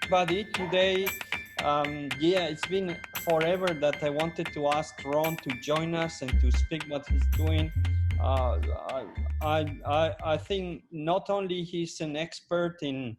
everybody. Today, yeah, it's been forever that I wanted to ask Ron to join us and to speak what he's doing. Uh, I think not only he's an expert in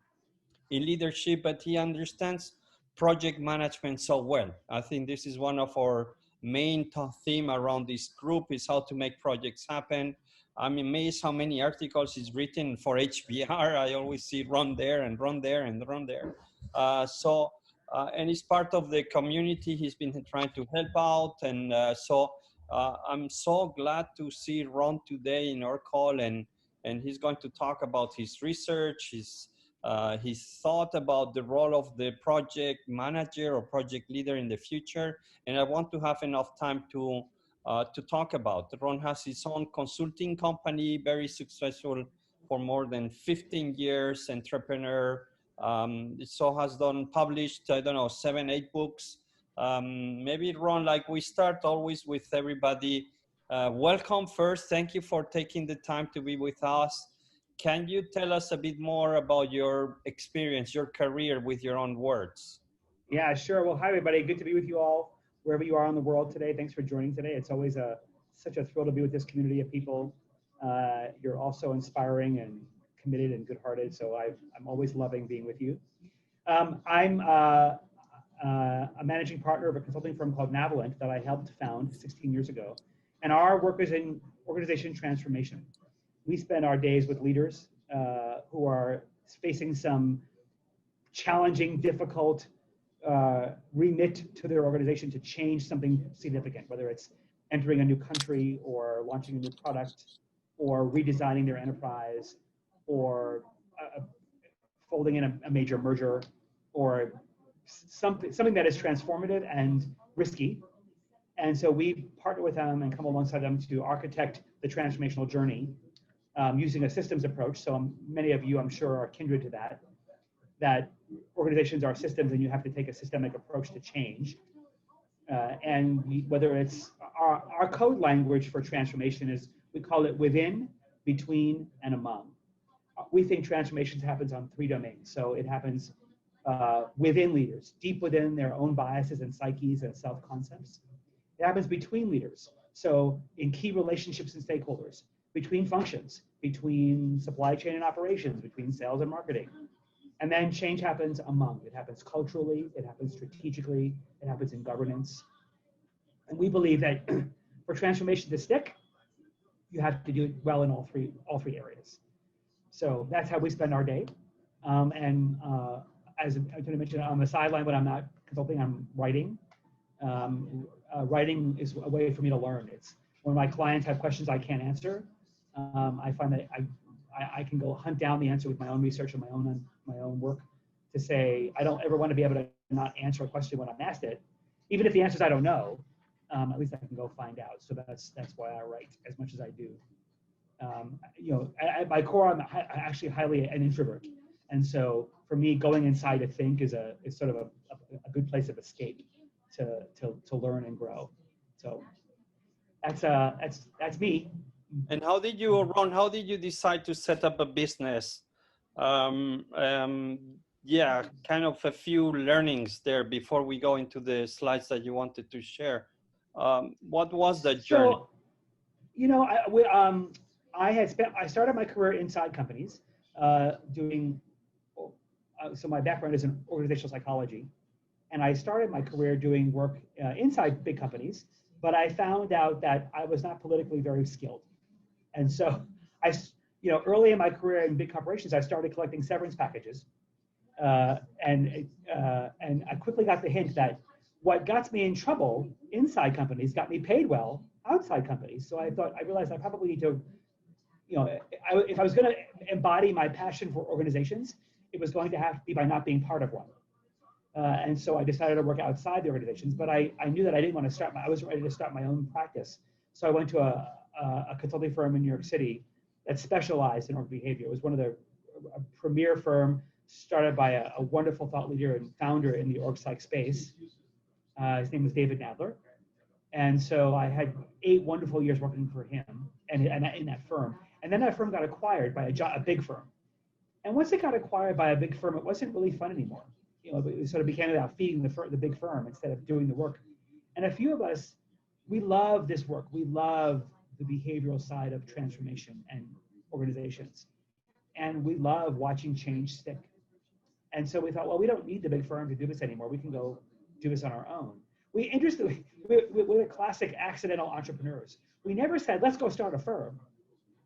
leadership, but he understands project management so well. I think this is one of our main theme around this group is how to make projects happen. I'm amazed how many articles he's written for HBR. I always see run there and run there and run there. And he's part of the community. He's been trying to help out. I'm so glad to see Ron today in our call, and he's going to talk about his research, his thought about the role of the project manager or project leader in the future. And I want to have enough time to talk about. Ron has his own consulting company, very successful for more than 15 years, entrepreneur. So has published, I don't know, 7, 8 books. Maybe Ron, like we start always with everybody. Welcome first. Thank you for taking the time to be with us. Can you tell us a bit more about your experience, your career with your own words? Yeah, sure. Well, hi, everybody. Good to be with you all, wherever you are in the world today. Thanks for joining today. It's always such a thrill to be with this community of people. You're also inspiring and committed and good-hearted, so I'm always loving being with you. I'm a managing partner of a consulting firm called Navalent that I helped found 16 years ago, and our work is in organization transformation. We spend our days with leaders who are facing some challenging, difficult remit to their organization to change something significant, whether it's entering a new country or launching a new product or redesigning their enterprise or folding in a major merger or something that is transformative and risky. And so we partner with them and come alongside them to architect the transformational journey using a systems approach. So many of you, I'm sure, are kindred to that organizations are systems and you have to take a systemic approach to change. Whether it's our code language for transformation is, we call it within, between, and among. We think transformations happens on 3 domains. So it happens within leaders, deep within their own biases and psyches and self-concepts. It happens between leaders. So in key relationships and stakeholders, between functions, between supply chain and operations, between sales and marketing. And then change happens among. It happens culturally, it happens strategically, it happens in governance. And we believe that for transformation to stick, you have to do it well in all three areas. So that's how we spend our day. As I mentioned, on the sideline when I'm not consulting, I'm writing. Writing is a way for me to learn. It's when my clients have questions I can't answer, I find that I can go hunt down the answer with my own research and my own work to say, I don't ever want to be able to not answer a question when I'm asked it. Even if the answers I don't know, at least I can go find out. So that's why I write as much as I do. At my core, I'm actually highly an introvert. And so for me, going inside to think is sort of a good place of escape to learn and grow. So that's me. And how did you, Ron, how did you decide to set up a business? Yeah, kind of a few learnings there before we go into the slides that you wanted to share. What was that journey? So, I started my career inside companies doing, so my background is in organizational psychology. And I started my career doing work inside big companies, but I found out that I was not politically very skilled. And so early in my career in big corporations, I started collecting severance packages. And I quickly got the hint that what got me in trouble inside companies got me paid well outside companies. So I realized I probably need to, if I was going to embody my passion for organizations, it was going to have to be by not being part of one. And so I decided to work outside the organizations, but I knew that I didn't want to I wasn't ready to start my own practice. So I went to a consulting firm in New York City that specialized in org behavior. It was one of a premier firm started by a wonderful thought leader and founder in the org psych space. His name was David Nadler. And so I had 8 wonderful years working for him and in that firm. And then that firm got acquired by a big firm. And once it got acquired by a big firm, it wasn't really fun anymore. it sort of became about feeding the big firm instead of doing the work. And a few of us, we love this work. We love the behavioral side of transformation and organizations. And we love watching change stick. And so we thought, well, we don't need the big firm to do this anymore. We can go do this on our own. We're classic accidental entrepreneurs. We never said, let's go start a firm.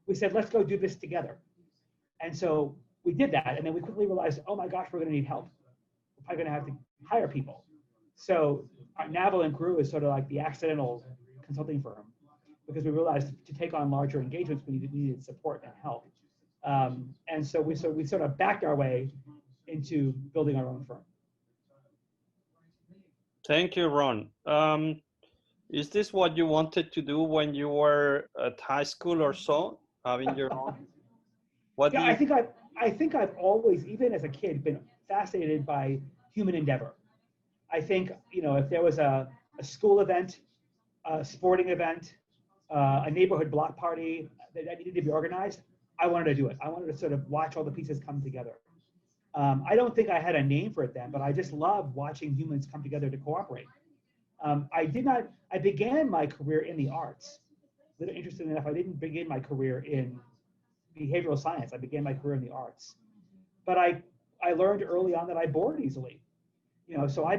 We said, let's go do this together. And so we did that. And then we quickly realized, oh my gosh, we're going to need help. We're probably going to have to hire people. So Navel and Crew is sort of like the accidental consulting firm, because we realized to take on larger engagements, we needed support and help. And so we sort of backed our way into building our own firm. Thank you, Ron. Is this what you wanted to do when you were at high school or so, having your own? I think I've always, even as a kid, been fascinated by human endeavor. I think, if there was a school event, a sporting event, a neighborhood block party that needed to be organized, I wanted to do it. I wanted to sort of watch all the pieces come together. I don't think I had a name for it then, but I just loved watching humans come together to cooperate. I began my career in the arts. A little interesting enough, I didn't begin my career in behavioral science. I began my career in the arts. But I learned early on that I bored easily. So I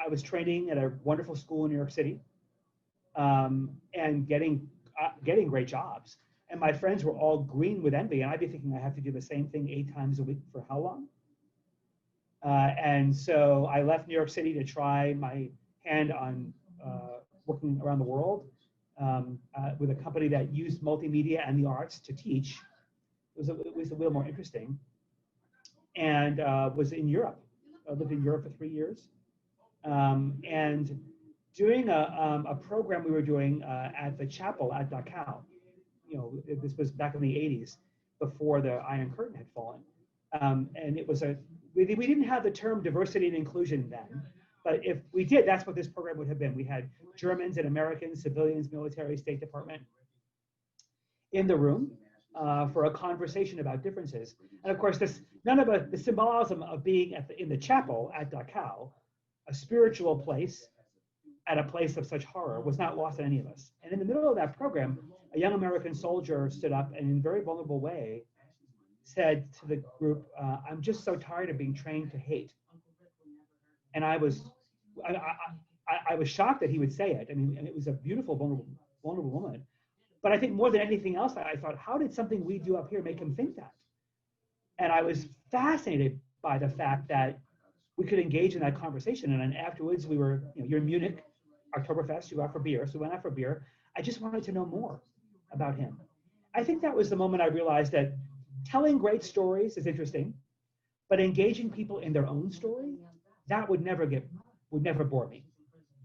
was training at a wonderful school in New York City, and getting great jobs. And my friends were all green with envy, and I'd be thinking I have to do the same thing 8 times a week for how long? And so I left New York City to try my hand on working around the world with a company that used multimedia and the arts to teach. It was a little more interesting, and was in Europe. I lived in Europe for 3 years, and doing a program we were doing at the chapel at Dachau. This was back in the 80s, before the Iron Curtain had fallen. And it was we didn't have the term diversity and inclusion then, but if we did, that's what this program would have been. We had Germans and Americans, civilians, military, State Department in the room for a conversation about differences. And of course, none of the symbolism of being in the chapel at Dachau, a spiritual place at a place of such horror, was not lost on any of us. And in the middle of that program, a young American soldier stood up and in a very vulnerable way said to the group, I'm just so tired of being trained to hate. And I was shocked that he would say it. I mean, and it was a beautiful, vulnerable woman. But I think more than anything else, I thought, how did something we do up here make him think that? And I was fascinated by the fact that we could engage in that conversation. And then afterwards, we were, you're in Munich, Oktoberfest, you go out for beer. So we went out for beer. I just wanted to know more about him. I think that was the moment I realized that telling great stories is interesting, but engaging people in their own story, that would never bore me.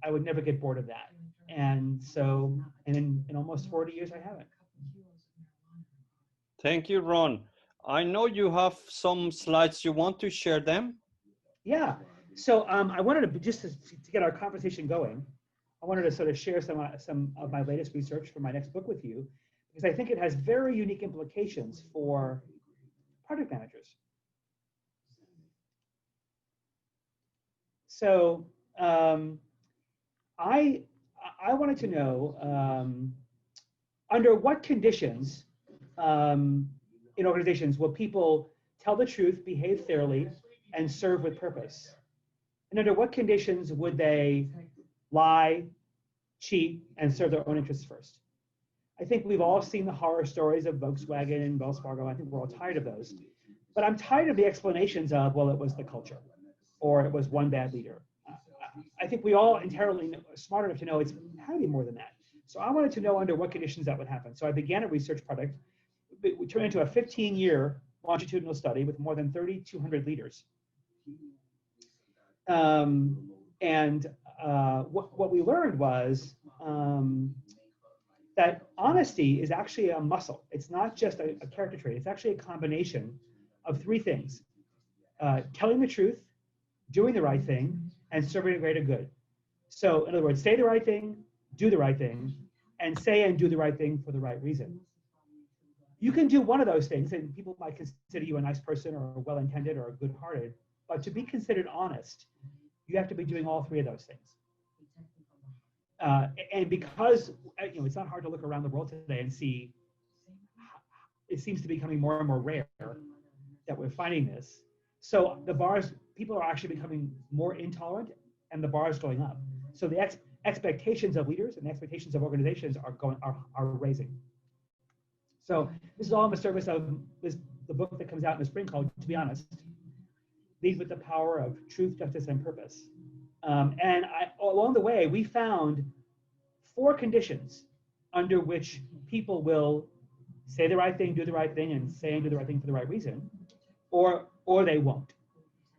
I would never get bored of that. And so, and in almost 40 years, I haven't. Thank you, Ron. I know you have some slides. You want to share them? Yeah. So I wanted to, just to get our conversation going, I wanted to sort of share some of my latest research for my next book with you, because I think it has very unique implications for project managers. So I wanted to know under what conditions in organizations will people tell the truth, behave fairly, and serve with purpose? And under what conditions would they lie, cheat, and serve their own interests first? I think we've all seen the horror stories of Volkswagen and Wells Fargo. I think we're all tired of those. But I'm tired of the explanations of, well, it was the culture, or it was one bad leader. I think we all inherently smart enough to know it's had to be more than that. So I wanted to know under what conditions that would happen. So I began a research project. We turned into a 15-year longitudinal study with more than 3,200 leaders. What we learned was that honesty is actually a muscle. It's not just a character trait. It's actually a combination of 3 things: telling the truth, doing the right thing, and serving a greater good. So in other words, say the right thing, do the right thing, and say and do the right thing for the right reason. You can do one of those things, and people might consider you a nice person or well-intended or good-hearted, But to be considered honest, you have to be doing all three of those things. And because it's not hard to look around the world today and see it seems to be becoming more and more rare that we're finding this. So people are actually becoming more intolerant, and the bar is going up. So the expectations of leaders and the expectations of organizations are raising. So this is all in the service of the book that comes out in the spring called "To Be Honest: Lead with the Power of Truth, Justice, and Purpose." And along the way, we found 4 conditions under which people will say the right thing, do the right thing, and say and do the right thing for the right reason, or they won't.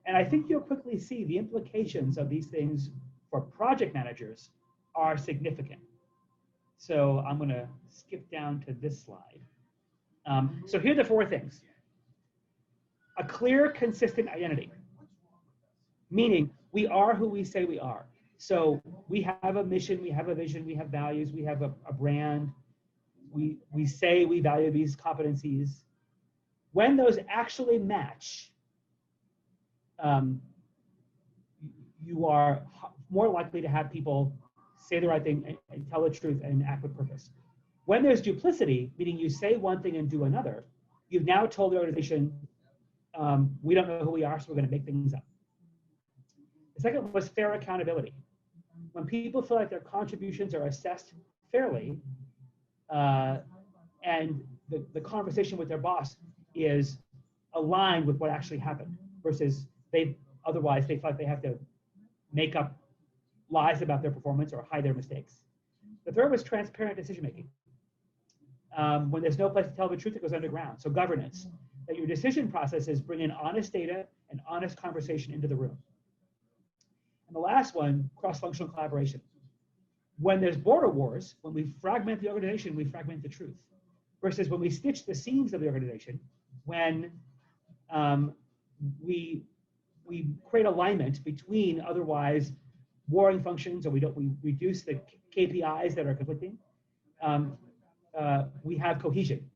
And I think you'll quickly see the implications of these things for project managers are significant. So I'm going to skip down to this slide. So here are the 4 things. A clear, consistent identity, meaning we are who we say we are. So we have a mission, we have a vision, we have values, we have a brand. We say we value these competencies. When those actually match, you are more likely to have people say the right thing and tell the truth and act with purpose. When there's duplicity, meaning you say one thing and do another, you've now told the organization, we don't know who we are, so we're going to make things up. The second was fair accountability. When people feel like their contributions are assessed fairly, and the conversation with their boss is aligned with what actually happened, versus otherwise they feel like they have to make up lies about their performance or hide their mistakes. The third was transparent decision-making. When there's no place to tell the truth, it goes underground. So governance, that your decision processes bring in honest data and honest conversation into the room. And the last one, cross-functional collaboration. When there's border wars, when we fragment the organization, we fragment the truth. Versus when we stitch the seams of the organization, when we create alignment between otherwise warring functions, or we reduce the KPIs that are conflicting, we have cohesion.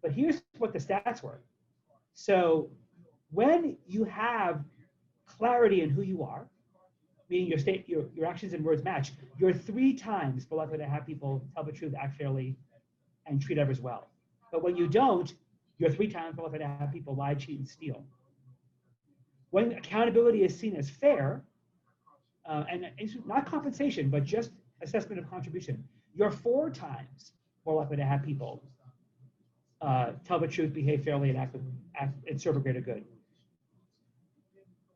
But here's what the stats were. So when you have clarity in who you are, meaning your actions and words match, you're 3 times more likely to have people tell the truth, act fairly, and treat others well. But when you don't, you're 3 times more likely to have people lie, cheat, and steal. When accountability is seen as fair, and it's not compensation, but just assessment of contribution, you're 4 times more likely to have people tell the truth, behave fairly, and act and serve a greater good.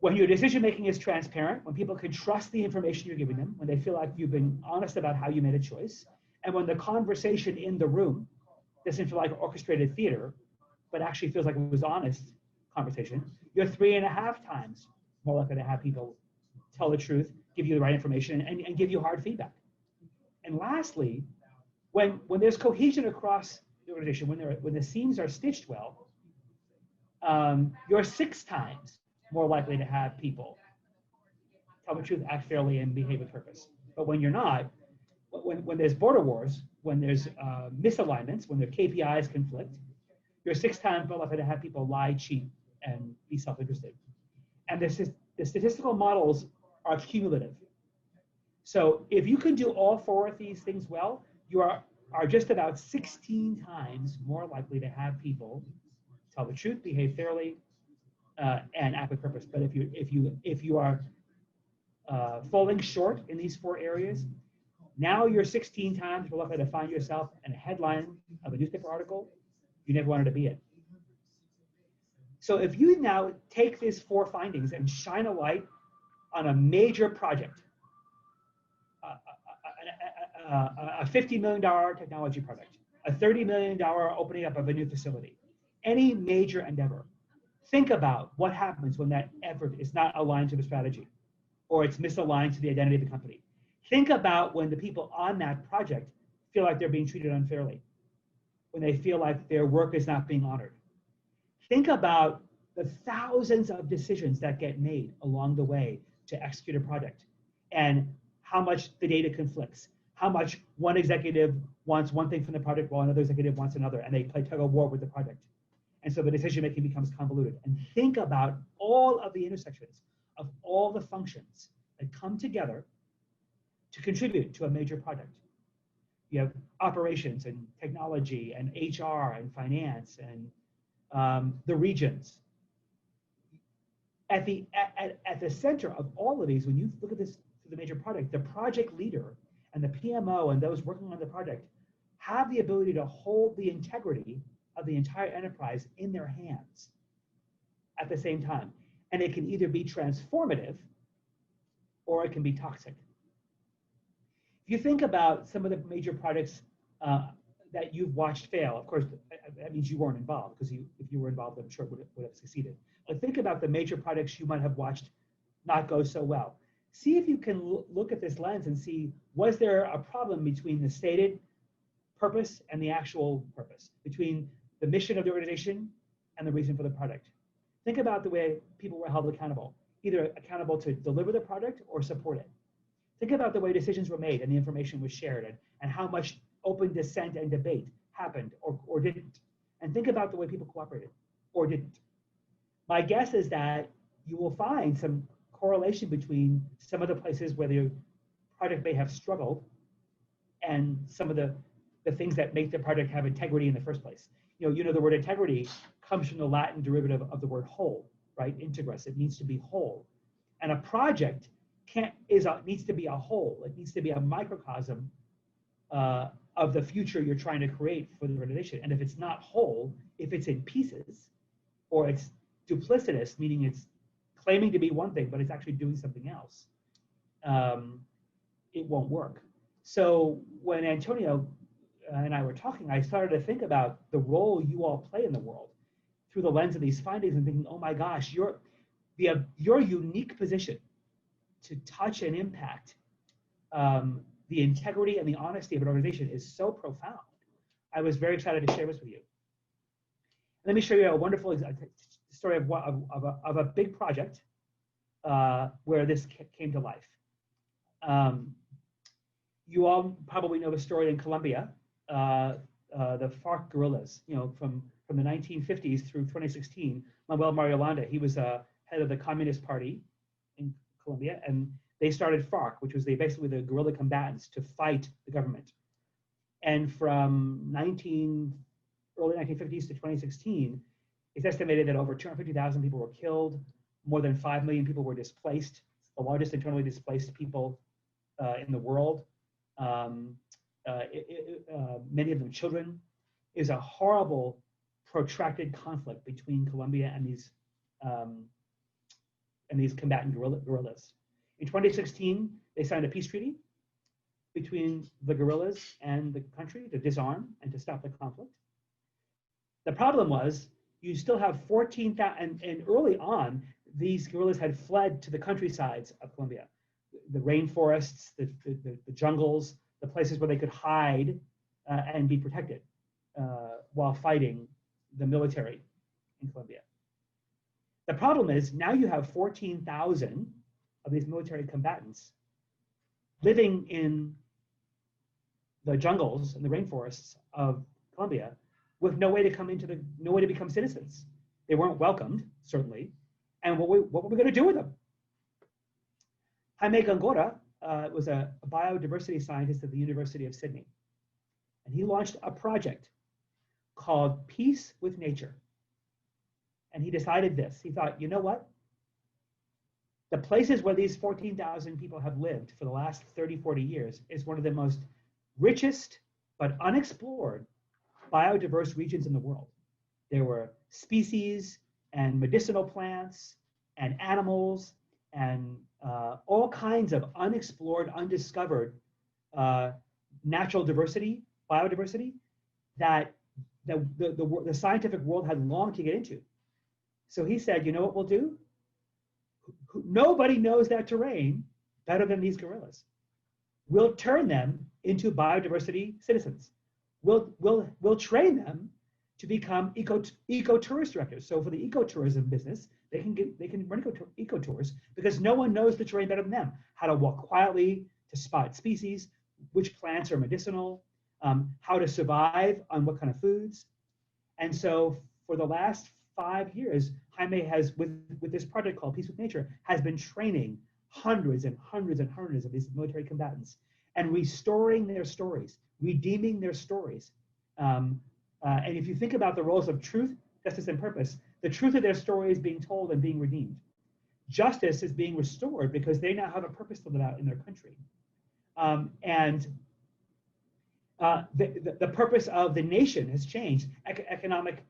When your decision-making is transparent, when people can trust the information you're giving them, when they feel like you've been honest about how you made a choice, and when the conversation in the room doesn't feel like orchestrated theater, but actually feels like it was honest conversation, you're 3.5 times more likely to have people tell the truth, give you the right information, and give you hard feedback. And lastly, when there's cohesion across the organization, when the seams are stitched well, you're 6 times more likely to have people tell the truth, act fairly, and behave with purpose. But when you're not, when there's border wars, when there's misalignments, when their KPIs conflict, you're 6 times more likely to have people lie, cheat, and be self-interested. And the statistical models are cumulative. So if you can do all 4 of these things well, you are just about 16 times more likely to have people tell the truth, behave fairly, and act with purpose. But if you are falling short in these 4 areas, now you're 16 times more likely to find yourself in a headline of a newspaper article you never wanted to be in. So if you now take these 4 findings and shine a light on a major project, a $50 million technology project, a $30 million opening up of a new facility, any major endeavor, think about what happens when that effort is not aligned to the strategy or it's misaligned to the identity of the company. Think about when the people on that project feel like they're being treated unfairly, when they feel like their work is not being honored. Think about the thousands of decisions that get made along the way to execute a project and how much the data conflicts, how much one executive wants one thing from the project while another executive wants another, and they play tug of war with the project. And so the decision making becomes convoluted. And think about all of the intersections of all the functions that come together to contribute to a major project. You have operations and technology and HR and finance and the regions. At the center of all of these, when you look at this, the major project, the project leader and the PMO and those working on the project have the ability to hold the integrity of the entire enterprise in their hands at the same time. And it can either be transformative or it can be toxic. If you think about some of the major projects that you've watched fail, of course, that means you weren't involved, because if you were involved, I'm sure would have succeeded. But think about the major projects you might have watched not go so well. See if you can look at this lens and see, was there a problem between the stated purpose and the actual purpose, between the mission of the organization and the reason for the project? Think about the way people were held accountable, either accountable to deliver the project or support it. Think about the way decisions were made and the information was shared, and how much open dissent and debate happened or didn't. And think about the way people cooperated or didn't. My guess is that you will find some correlation between some of the places where the project may have struggled and some of the things that make the project have integrity in the first place. You know, the word integrity comes from the Latin derivative of the word whole, right? Integrus, it means to be whole. And a project needs to be a whole. It needs to be a microcosm of the future you're trying to create for the organization. And if it's not whole, if it's in pieces, or it's duplicitous, meaning it's claiming to be one thing, but it's actually doing something else, it won't work. So when Antonio and I were talking, I started to think about the role you all play in the world through the lens of these findings, and thinking, oh my gosh, your unique position to touch and impact the integrity and the honesty of an organization is so profound. I was very excited to share this with you. Let me show you a wonderful story of a big project where this came to life. You all probably know the story in Colombia, the FARC guerrillas, you know, from the 1950s through 2016. Manuel Mario Landa, he was head of the Communist Party in Colombia, and they started FARC, which was basically the guerrilla combatants to fight the government. And from early 1950s to 2016, it's estimated that over 250,000 people were killed, more than 5 million people were displaced, the largest internally displaced people in the world, many of them children. It was a horrible, protracted conflict between Colombia and these combatant guerrillas. In 2016, they signed a peace treaty between the guerrillas and the country to disarm and to stop the conflict. The problem was, you still have 14,000, and early on, these guerrillas had fled to the countrysides of Colombia, the rainforests, the jungles, the places where they could hide and be protected while fighting the military in Colombia. The problem is, now you have 14,000 of these military combatants living in the jungles and the rainforests of Colombia with no way to become citizens. They weren't welcomed, certainly. And what were we going to do with them? Jaime Gongora was a biodiversity scientist at the University of Sydney. And he launched a project called Peace with Nature. And he decided this. He thought, you know what? The places where these 14,000 people have lived for the last 30, 40 years is one of the most richest but unexplored biodiverse regions in the world. There were species and medicinal plants and animals and all kinds of unexplored, undiscovered natural diversity, biodiversity, that the scientific world had longed to get into. So he said, you know what we'll do? Nobody knows that terrain better than these guerrillas. We'll turn them into biodiversity citizens. We'll train them to become eco-tourist directors. So for the ecotourism business, they can run eco-tours because no one knows the terrain better than them. How to walk quietly, to spot species, which plants are medicinal, how to survive on what kind of foods. And so for the last 5 years, Jaime has, with this project called Peace with Nature, has been training hundreds and hundreds and hundreds of these military combatants and restoring their stories, redeeming their stories. And if you think about the roles of truth, justice, and purpose, the truth of their story is being told and being redeemed. Justice is being restored because they now have a purpose to live out in their country. The purpose of the nation has changed. Economic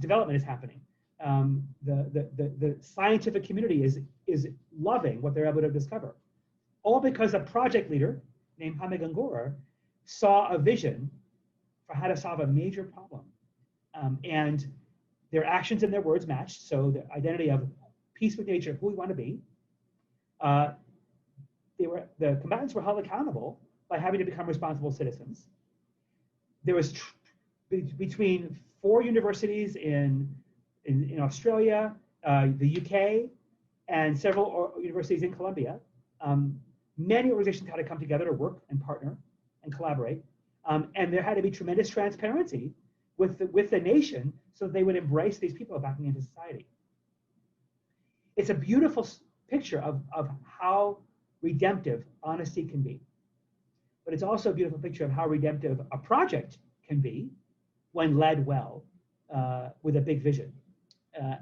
development is happening. The scientific community is loving what they're able to discover. All because a project leader named Jaime Gongora saw a vision for how to solve a major problem. And their actions and their words matched. So the identity of peace with nature, who we want to be. The combatants were held accountable by having to become responsible citizens. There was between 4 universities in Australia, the UK, and several universities in Colombia. Many organizations had to come together to work and partner and collaborate. And there had to be tremendous transparency with the nation so that they would embrace these people backing into society. It's a beautiful picture of how redemptive honesty can be. But it's also a beautiful picture of how redemptive a project can be when led well with a big vision.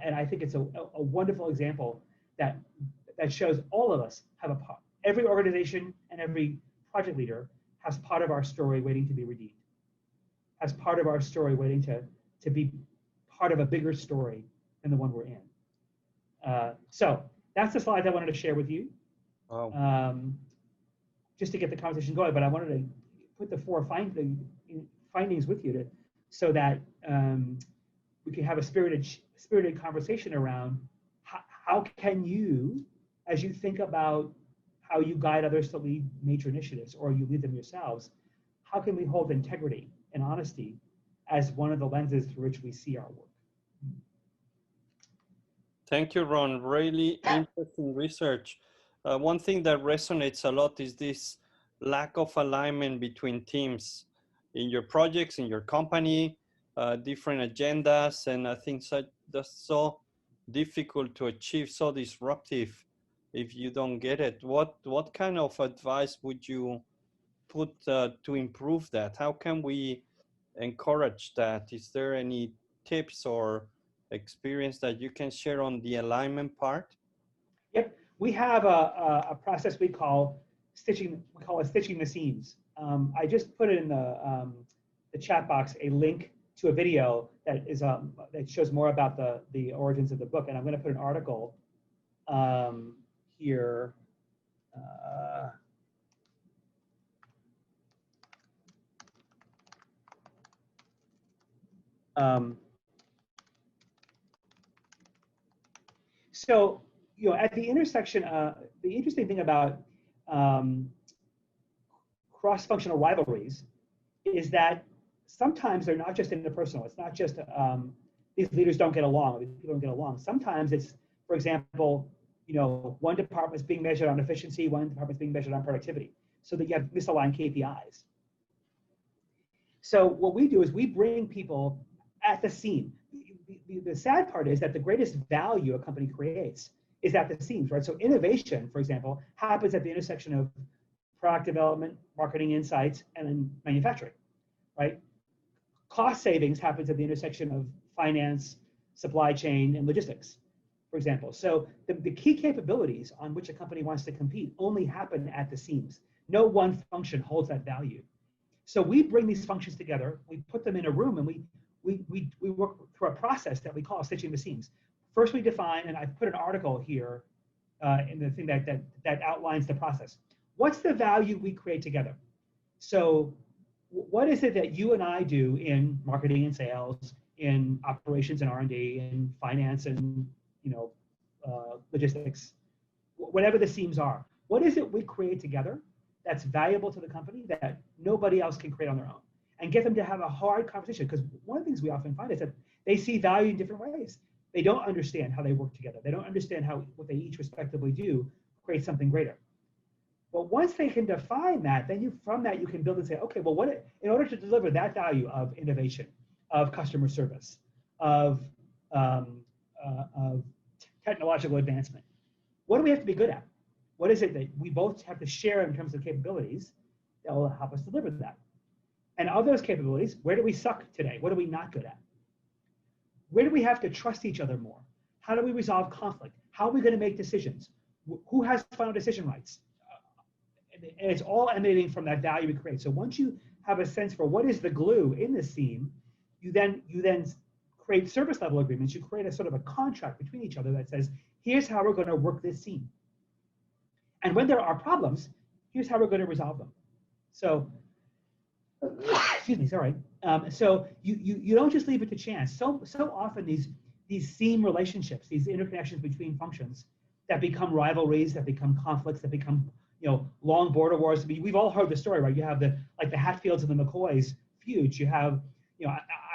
And I think it's a wonderful example that shows all of us have a part. Every organization and every project leader has part of our story waiting to be redeemed, has part of our story waiting to be part of a bigger story than the one we're in. So that's the slide I wanted to share with you. Wow. Just to get the conversation going, but I wanted to put the 4 findings with you so that we can have a spirited conversation around how can you, as you think about how you guide others to lead nature initiatives or you lead them yourselves, how can we hold integrity and honesty as one of the lenses through which we see our work? Thank you, Ron. Really interesting research. One thing that resonates a lot is this lack of alignment between teams in your projects, in your company, different agendas, and I think that's so difficult to achieve, so disruptive if you don't get it. What kind of advice would you put to improve that? How can we encourage that? Is there any tips or experience that you can share on the alignment part? Yep, we have a process we call stitching. We call it stitching the seams. I just put it in the chat box a link to a video that is that shows more about the origins of the book, and I'm going to put an article here. So, at the intersection, the interesting thing about cross-functional rivalries is that sometimes they're not just interpersonal. It's not just these leaders don't get along, or these people don't get along. Sometimes it's, for example, one department's being measured on efficiency, one department's being measured on productivity, so that you have misaligned KPIs. So what we do is we bring people at the seam. The sad part is that the greatest value a company creates is at the seams, right? So innovation, for example, happens at the intersection of product development, marketing insights, and then manufacturing, right? Cost savings happens at the intersection of finance, supply chain, and logistics, for example. So the key capabilities on which a company wants to compete only happen at the seams. No one function holds that value. So we bring these functions together, we put them in a room, and we work through a process that we call stitching the seams. First, we define, and I've put an article here in the thing that outlines the process. What's the value we create together? So what is it that you and I do in marketing and sales, in operations and R&D, in finance and logistics, whatever the seams are? What is it we create together that's valuable to the company that nobody else can create on their own? And get them to have a hard conversation, because one of the things we often find is that they see value in different ways. They don't understand how they work together. They don't understand how what they each respectively do creates something greater. But once they can define that, then from that you can build and say, okay, well, in order to deliver that value of innovation, of customer service, of, of technological advancement. What do we have to be good at? What is it that we both have to share in terms of capabilities that will help us deliver that? And of those capabilities, where do we suck today? What are we not good at? Where do we have to trust each other more? How do we resolve conflict? How are we going to make decisions? Who has final decision rights? And it's all emanating from that value we create. So once you have a sense for what is the glue in this scene, you then create service level agreements. You create a sort of a contract between each other that says, here's how we're going to work this scene. And when there are problems, here's how we're going to resolve them. So, excuse me, sorry. So you don't just leave it to chance. So often these seam relationships, these interconnections between functions that become rivalries, that become conflicts, that become long border wars. We've all heard the story, right? You have the Hatfields and the McCoys feuds. You have,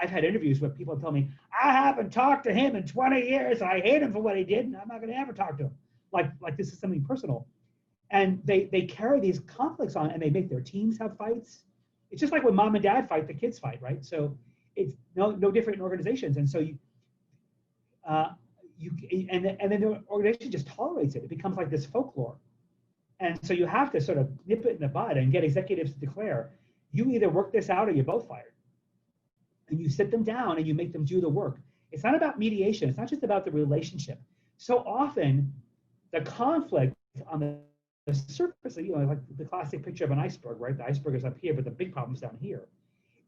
I've had interviews where people tell me, I haven't talked to him in 20 years. I hate him for what he did, and I'm not going to ever talk to him. Like this is something personal. And they carry these conflicts on, and they make their teams have fights. It's just like when mom and dad fight, the kids fight, right? So it's no different in organizations. And so and then the organization just tolerates it. It becomes like this folklore. And so you have to sort of nip it in the bud and get executives to declare, you either work this out or you're both fired. And you sit them down and you make them do the work. It's not about mediation. It's not just about the relationship. So often the conflict on the surface, like the classic picture of an iceberg, right? The iceberg is up here, but the big problem's down here.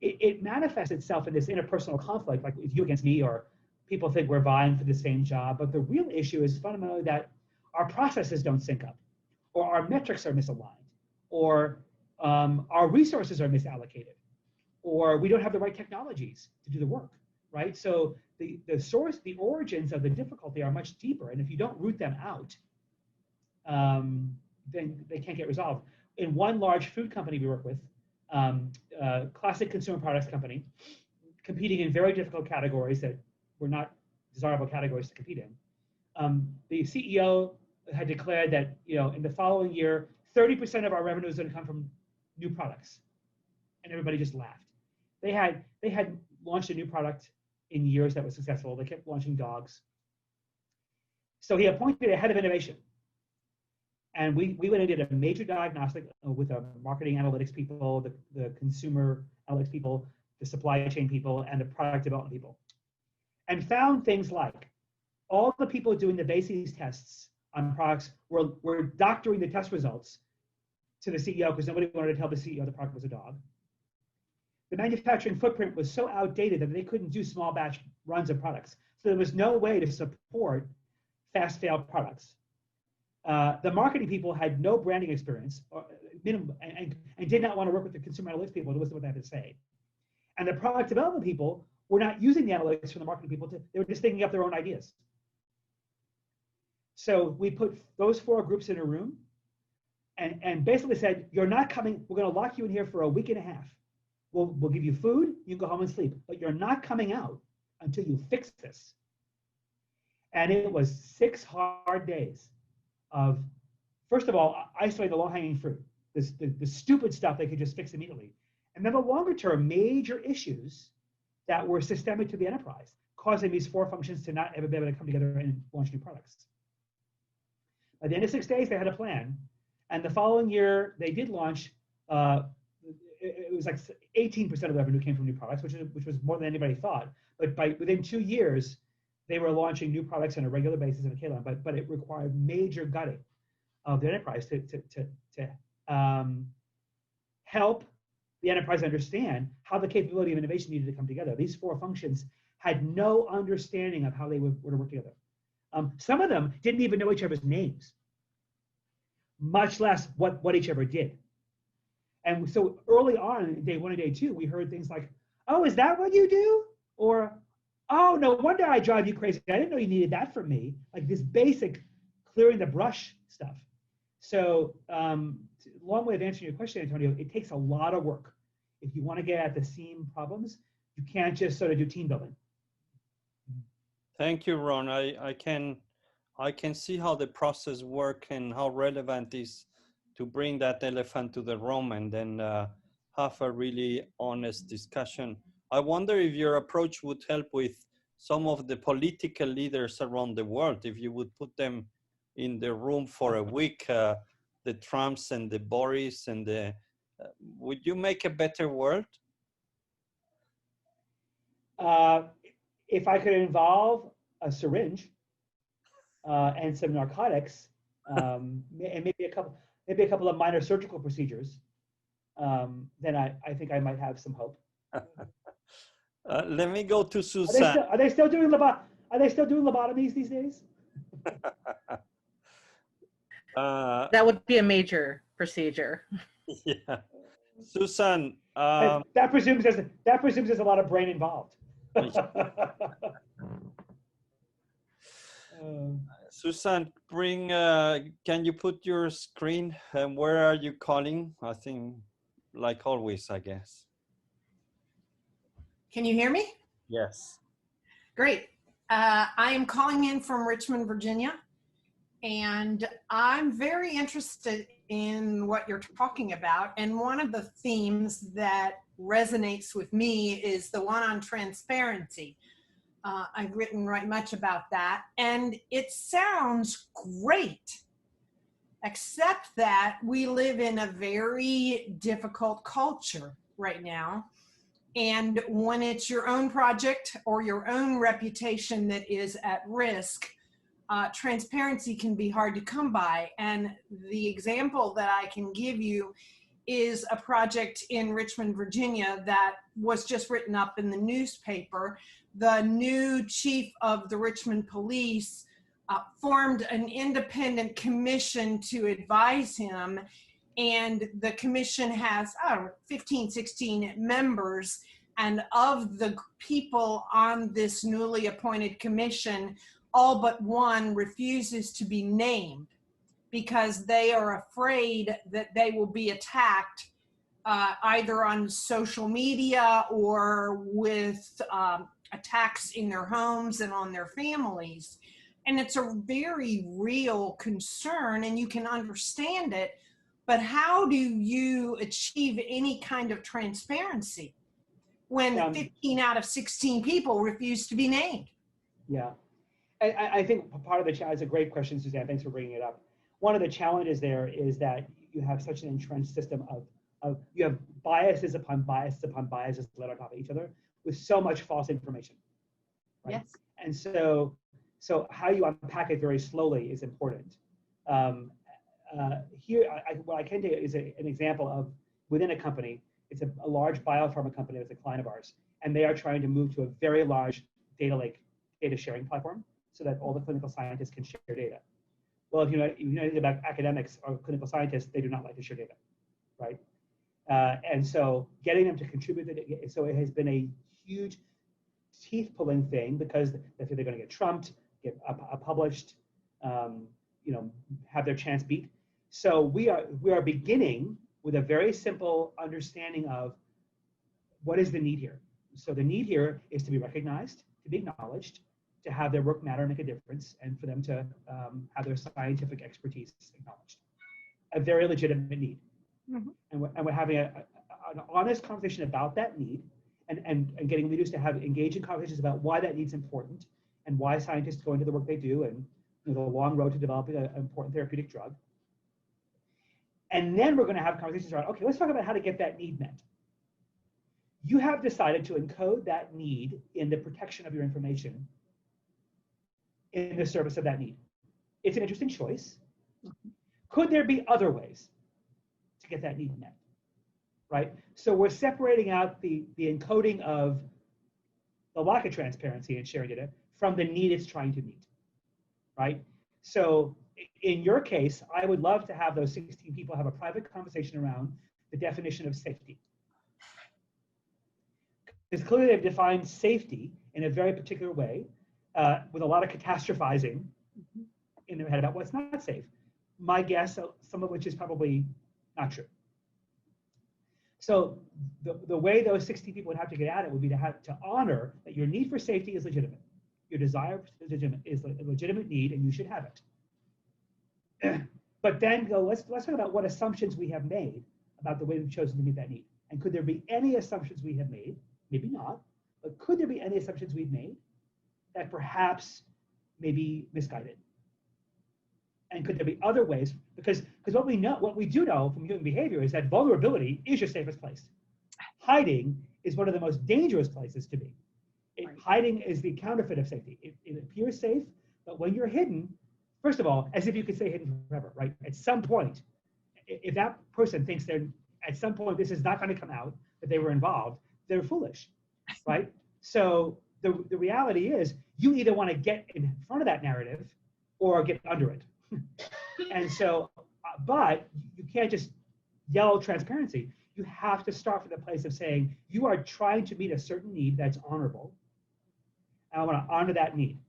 It manifests itself in this interpersonal conflict, like you against me, or people think we're vying for the same job. But the real issue is fundamentally that our processes don't sync up, or our metrics are misaligned, or our resources are misallocated, or we don't have the right technologies to do the work, right? So the origins of the difficulty are much deeper. And if you don't root them out, then they can't get resolved. In one large food company we work with, classic consumer products company, competing in very difficult categories that were not desirable categories to compete in. The CEO had declared that in the following year, 30% of our revenue is going to come from new products, and everybody just laughed. They had launched a new product in years that was successful. They kept launching dogs. So he appointed a head of innovation. And we went and did a major diagnostic with the marketing analytics people, the consumer analytics people, the supply chain people, and the product development people. And found things like all the people doing the basis tests on products were doctoring the test results to the CEO because nobody wanted to tell the CEO the product was a dog. The manufacturing footprint was so outdated that they couldn't do small batch runs of products. So there was no way to support fast fail products. The marketing people had no branding experience, or minimum, and did not want to work with the consumer analytics people to listen to what they had to say. And the product development people were not using the analytics from the marketing people. They were just thinking up their own ideas. So we put those four groups in a room and basically said, you're not coming, we're going to lock you in here for a week and a half. We'll give you food, you can go home and sleep, but you're not coming out until you fix this. And it was 6 hard days of, first of all, isolating the low-hanging fruit, the stupid stuff they could just fix immediately. And then the longer-term major issues that were systemic to the enterprise, causing these four functions to not ever be able to come together and launch new products. By the end of 6 days, they had a plan. And the following year, they did launch, it was like 18% of the revenue came from new products, which was more than anybody thought. But within 2 years, they were launching new products on a regular basis in a K-line, but it required major gutting of the enterprise to help the enterprise understand how the capability of innovation needed to come together. These four functions had no understanding of how they were to work together. Some of them didn't even know each other's names, much less what each other did. And so early on, day 1 and day 2, we heard things like, oh, is that what you do? Or, oh, no wonder I drive you crazy. I didn't know you needed that from me. Like this basic clearing the brush stuff. So long way of answering your question, Antonio, it takes a lot of work. If you want to get at the seam problems, you can't just sort of do team building. Thank you, Ron. I can see how the process works and how relevant it is to bring that elephant to the room and then have a really honest discussion. I wonder if your approach would help with some of the political leaders around the world, if you would put them in the room for a week, the Trumps and the Boris and the, would you make a better world? If I could involve a syringe and some narcotics, and maybe a couple of minor surgical procedures, then I think I might have some hope. Let me go to Susan. Are they still doing lobotomies these days? That would be a major procedure. Yeah, Susan. That presumes there's a lot of brain involved. Susan, can you put your screen and where are you calling? I think like always, I guess. Can you hear me? Yes. Great. I am calling in from Richmond, Virginia, and I'm very interested in what you're talking about. And one of the themes that resonates with me is the one on transparency. I've written right much about that, and it sounds great, except that we live in a very difficult culture right now. And when it's your own project or your own reputation that is at risk, transparency can be hard to come by. And the example that I can give you is a project in Richmond, Virginia that was just written up in the newspaper. The new chief of the Richmond Police formed an independent commission to advise him. And the commission has 15, 16 members. And of the people on this newly appointed commission, all but one refuses to be named because they are afraid that they will be attacked either on social media or with attacks in their homes and on their families. And it's a very real concern, and you can understand it. But how do you achieve any kind of transparency when 15 out of 16 people refuse to be named? Yeah, I think part of the challenge is a great question, Suzanne. Thanks for bringing it up. One of the challenges there is that you have such an entrenched system of you have biases upon biases upon biases laid on top of each other with so much false information. Right? Yes. And so how you unpack it very slowly is important. Here, what I can do is an example of within a company. It's a large biopharma company that's a client of ours, and they are trying to move to a very large data lake, data sharing platform, so that all the clinical scientists can share data. Well, if you know anything about academics or clinical scientists, they do not like to share data, right? And so getting them to contribute, so it has been a huge teeth-pulling thing because they're going to get trumped, get published, have their chance beat. So we are beginning with a very simple understanding of what is the need here. So the need here is to be recognized, to be acknowledged, to have their work matter and make a difference, and for them to have their scientific expertise acknowledged. A very legitimate need. Mm-hmm. And we're having an honest conversation about that need, and getting leaders to have engaging conversations about why that need's important and why scientists go into the work they do, and the long road to developing an important therapeutic drug. And then we're going to have conversations around, okay, let's talk about how to get that need met. You have decided to encode that need in the protection of your information in the service of that need. It's an interesting choice. Could there be other ways to get that need met, right? So we're separating out the encoding of the lack of transparency and sharing data from the need it's trying to meet, right? So in your case, I would love to have those 16 people have a private conversation around the definition of safety. Because clearly they've defined safety in a very particular way, with a lot of catastrophizing in their head about what's not safe. My guess, some of which is probably not true. So the way those 60 people would have to get at it would be to honor that your need for safety is legitimate. Your desire is a legitimate need, and you should have it. But then go, let's talk about what assumptions we have made about the way we've chosen to meet that need. And could there be any assumptions we have made? Maybe not, but could there be any assumptions we've made that perhaps may be misguided? And could there be other ways? Because what we do know from human behavior is that vulnerability is your safest place. Hiding is one of the most dangerous places to be. Hiding is the counterfeit of safety. It appears safe, but when you're hidden, first of all, as if you could stay hidden forever, right? At some point, if that person thinks at some point this is not going to come out, that they were involved, they're foolish, right? So the reality is you either want to get in front of that narrative or get under it. And so, but you can't just yell transparency. You have to start from the place of saying, you are trying to meet a certain need that's honorable. And I want to honor that need.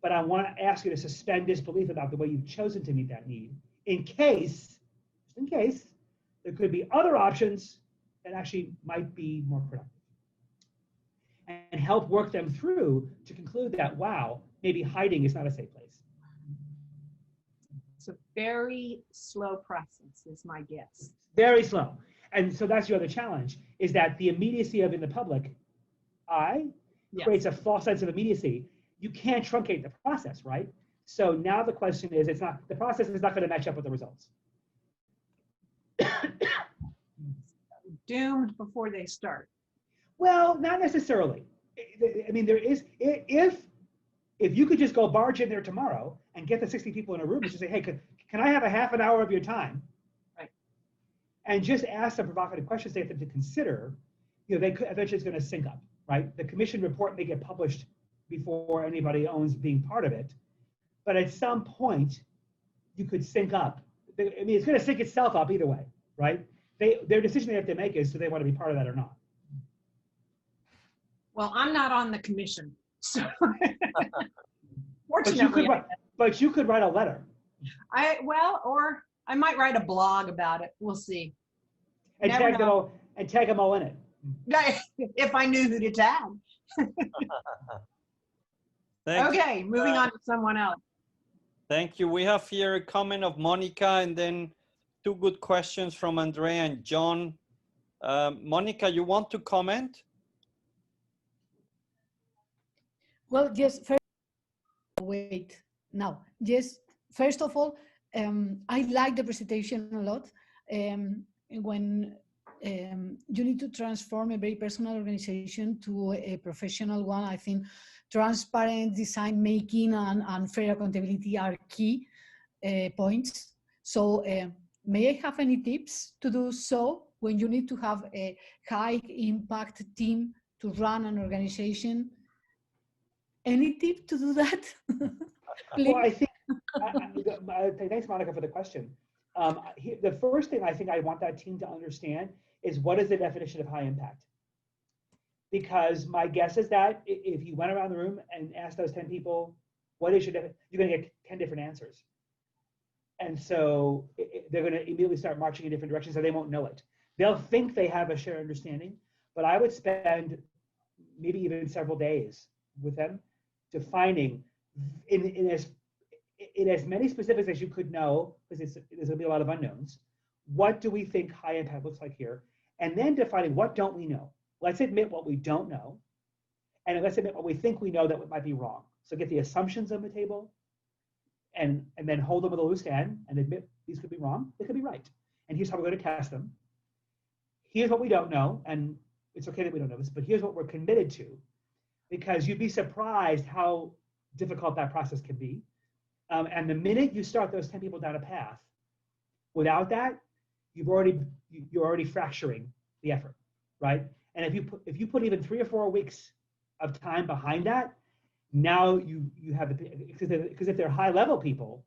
But I want to ask you to suspend disbelief about the way you've chosen to meet that need in case, just in case, there could be other options that actually might be more productive. And help work them through to conclude that, wow, maybe hiding is not a safe place. It's a very slow process, is my guess. Very slow. And so that's your other challenge, is that the immediacy of in the public eye creates a false sense of immediacy. You can't truncate the process, right? So now the question is, the process is not going to match up with the results. Doomed before they start. Well, not necessarily. I mean, there is, if you could just go barge in there tomorrow and get the 60 people in a room and just say, hey, can I have a half an hour of your time? Right. And just ask some provocative questions they have to consider, they could eventually it's going to sync up, right? The commission report may get published before anybody owns being part of it. But at some point, you could sync up. I mean, it's going to sync itself up either way, right? Their decision they have to make is, do they want to be part of that or not? Well, I'm not on the commission, so fortunately, but you could write a letter. Or I might write a blog about it. We'll see. And tag them all in it. If I knew who to tag. Okay, moving on to someone else. Thank you. We have here a comment of Monica and then two good questions from Andrea and John. Monica, you want to comment? Well, just first, wait, now, just first of all, I like the presentation a lot. When you need to transform a very personal organization to a professional one, I think transparent design making and fair accountability are key points. So may I have any tips to do so when you need to have a high impact team to run an organization? Any tip to do that? Well, I think, thanks Monica for the question. The first thing I think I want that team to understand is, what is the definition of high impact? Because my guess is that if you went around the room and asked those 10 people, what is your definition, you're going to get 10 different answers. And so they're going to immediately start marching in different directions and they won't know it. They'll think they have a shared understanding, but I would spend maybe even several days with them defining in as many specifics as you could know, because there's going to be a lot of unknowns. What do we think high impact looks like here? And then defining, what don't we know? Let's admit what we don't know. And let's admit what we think we know that might be wrong. So get the assumptions on the table and then hold them with a loose end and admit these could be wrong, they could be right. And here's how we're going to test them. Here's what we don't know, and it's okay that we don't know this, but here's what we're committed to, because you'd be surprised how difficult that process can be. And the minute you start those 10 people down a path, without that, you're already fracturing the effort, right? And if you put even 3 or 4 weeks of time behind that, now you have because if they're high level people,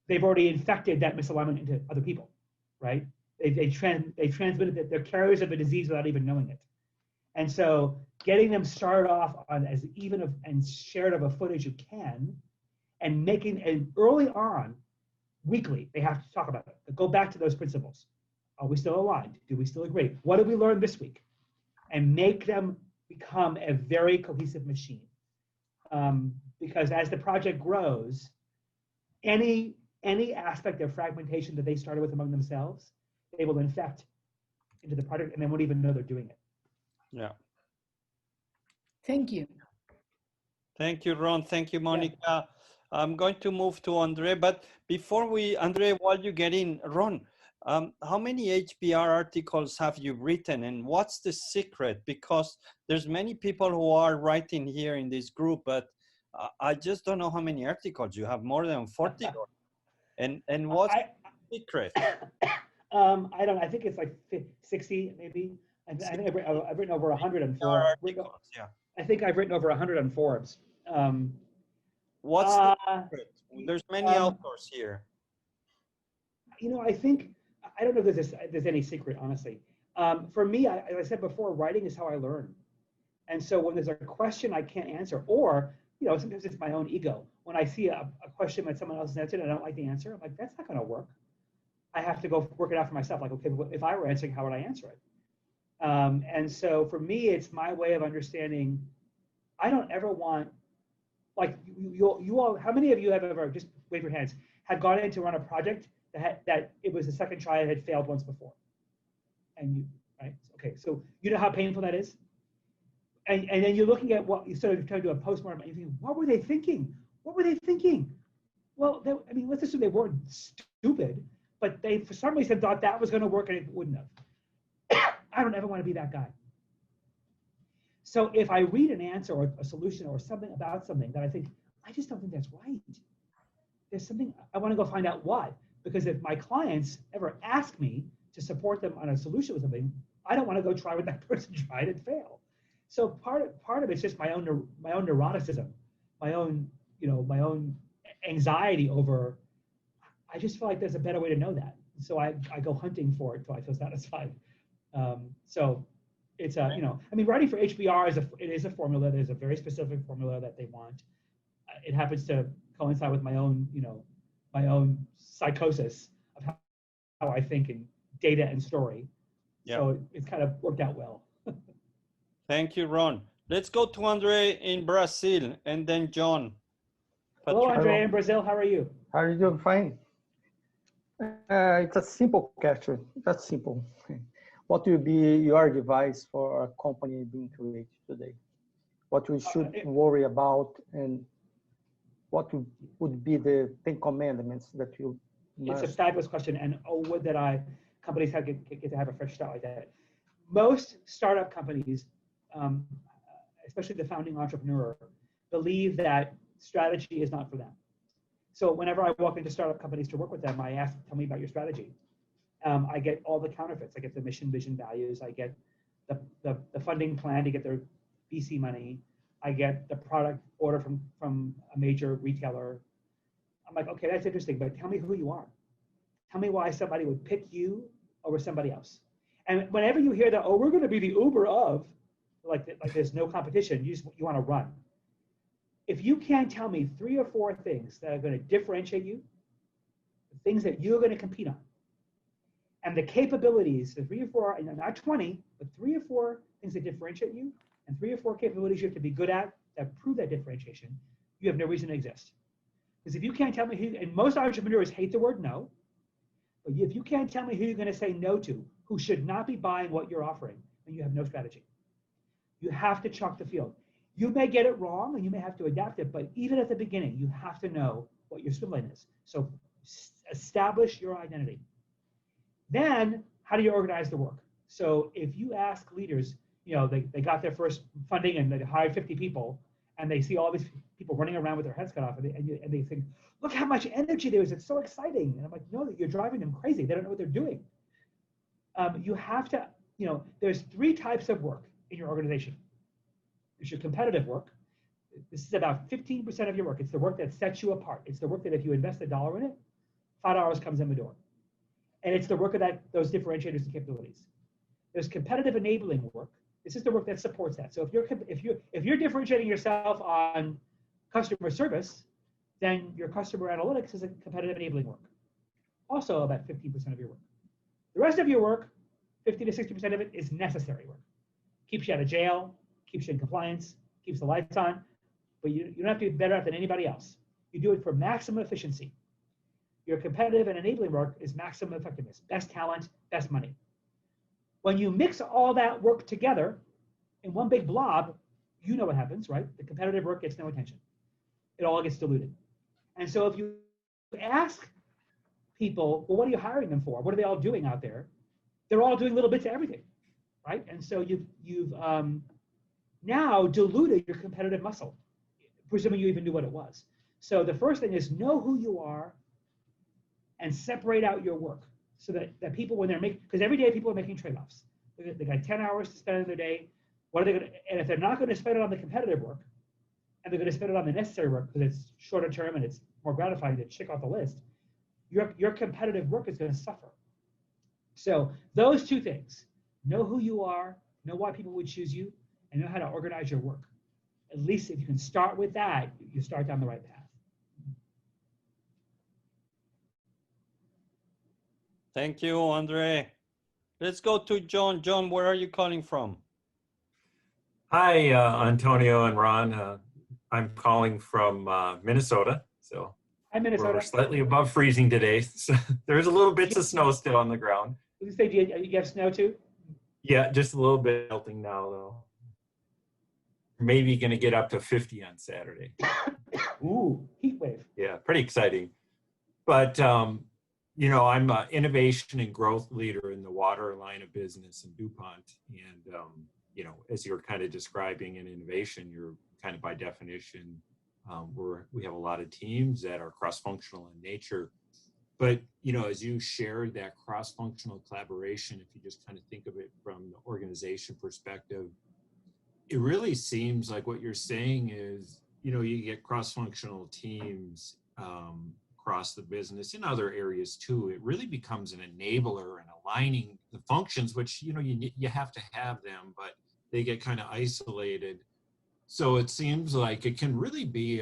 they've already infected that misalignment into other people, right? They transmitted that they're carriers of a disease without even knowing it. And so getting them started off on as even and shared of a foot as you can, and early on, weekly, they have to talk about it. Go back to those principles. Are we still aligned? Do we still agree? What did we learn this week? And make them become a very cohesive machine. Because as the project grows, any aspect of fragmentation that they started with among themselves, they will infect into the project and they won't even know they're doing it. Yeah. Thank you. Thank you, Ron. Thank you, Monica. I'm going to move to Andre, but before Andre, while you get in, Ron, how many HBR articles have you written and what's the secret? Because there's many people who are writing here in this group, but I just don't know how many articles. You have more than 40. And what's the secret? I don't know. I think it's like 60, maybe. I think I've written over 104 articles. Yeah. I think I've written over 100 on Forbes. What's the secret? There's many authors here. You know, I think, I don't know if there's any secret, honestly. For me, as I said before, writing is how I learn. And so when there's a question I can't answer, or, you know, sometimes it's my own ego. When I see a question that someone else has answered and I don't like the answer, I'm like, that's not going to work. I have to go work it out for myself. Like, okay, if I were answering, how would I answer it? And so for me, it's my way of understanding. I don't ever want, like, you all, how many of you have ever, just wave your hands, have gone in to run a project that it was the second try and had failed once before? And you, right? Okay, so you know how painful that is? And then you're looking at what, you sort of try to do a postmortem, and you think, what were they thinking? What were they thinking? Well, I mean, let's assume they weren't stupid, but they, for some reason, thought that was going to work and it wouldn't have. I don't ever want to be that guy. So if I read an answer or a solution or something about something that I think, I just don't think that's right, there's something, I want to go find out why. Because if my clients ever ask me to support them on a solution with something, I don't want to go try what that person tried and fail. So part of it's just my own neuroticism, my own, you know, my own anxiety over, I just feel like there's a better way to know that. So I go hunting for it until I feel satisfied. So it's a, you know, I mean, writing for HBR is a formula. There's a very specific formula that they want. It happens to coincide with my own, you know, my own psychosis of how I think in data and story. Yeah. So it's kind of worked out well. Thank you, Ron. Let's go to Andre in Brazil and then John. Hello, Andre in Brazil. How are you? How are you doing? Fine. It's a simple question. That's simple. What will be your advice for a company being created today? What we should worry about, and what would be the 10 commandments that you must? It's a fabulous question, and would that companies get to have a fresh start like that. Most startup companies, especially the founding entrepreneur, believe that strategy is not for them. So whenever I walk into startup companies to work with them, I ask them, tell me about your strategy. I get all the counterfeits. I get the mission, vision, values. I get the funding plan to get their VC money. I get the product order from a major retailer. I'm like, okay, that's interesting, but tell me who you are. Tell me why somebody would pick you over somebody else. And whenever you hear that, oh, we're going to be the Uber of, like there's no competition, you want to run. If you can't tell me 3 or 4 things that are going to differentiate you, the things that you're going to compete on, and the capabilities, the 3 or 4, not 20, but 3 or 4 things that differentiate you, and 3 or 4 capabilities you have to be good at that prove that differentiation, you have no reason to exist. Because if you can't tell me who, and most entrepreneurs hate the word no, but if you can't tell me who you're going to say no to, who should not be buying what you're offering, then you have no strategy. You have to chalk the field. You may get it wrong and you may have to adapt it, but even at the beginning, you have to know what your swim lane is. So establish your identity. Then, how do you organize the work? So if you ask leaders, you know, they got their first funding and they hired 50 people, and they see all these people running around with their heads cut off, and they think, look how much energy there is, it's so exciting. And I'm like, no, you're driving them crazy. They don't know what they're doing. You have to, you know, there's 3 types of work in your organization. There's your competitive work. This is about 15% of your work. It's the work that sets you apart. It's the work that if you invest $1 in it, $5 comes in the door. And it's the work of those differentiators and capabilities. There's competitive enabling work. This is the work that supports that. So if you're differentiating yourself on customer service, then your customer analytics is a competitive enabling work. Also about 15% of your work. The rest of your work, 50 to 60% of it, is necessary work. Keeps you out of jail, keeps you in compliance, keeps the lights on, but you don't have to be better at it than anybody else. You do it for maximum efficiency. Your competitive and enabling work is maximum effectiveness, best talent, best money. When you mix all that work together in one big blob, you know what happens, right? The competitive work gets no attention. It all gets diluted. And so if you ask people, well, what are you hiring them for? What are they all doing out there? They're all doing little bits of everything, right? And so you've now diluted your competitive muscle, presuming you even knew what it was. So the first thing is know who you are and separate out your work so that people, when they're making, because every day people are making trade-offs. They got 10 hours to spend in their day. What are they going to, and if they're not going to spend it on the competitive work, and they're going to spend it on the necessary work because it's shorter term and it's more gratifying to check off the list, your competitive work is going to suffer. So those two things, know who you are, know why people would choose you, and know how to organize your work. At least if you can start with that, you start down the right path. Thank you, Andre. Let's go to John. John, where are you calling from? Hi, Antonio and Ron. I'm calling from Minnesota. So Hi, Minnesota. we're slightly above freezing today. So there's a little bits of snow still on the ground. Did you say you have snow too? Yeah, just a little bit melting now, though. Maybe going to get up to 50 on Saturday. Ooh, heat wave. Yeah, pretty exciting. But, you know, I'm an innovation and growth leader in the water line of business in DuPont. And, you know, as you're kind of describing in innovation, you're kind of by definition, we have a lot of teams that are cross-functional in nature. But, you know, as you shared that cross-functional collaboration, if you just kind of think of it from the organization perspective, it really seems like what you're saying is, you know, you get cross-functional teams across the business in other areas too. It really becomes an enabler and aligning the functions, which, you know, you have to have them, but they get kind of isolated. So it seems like it can really be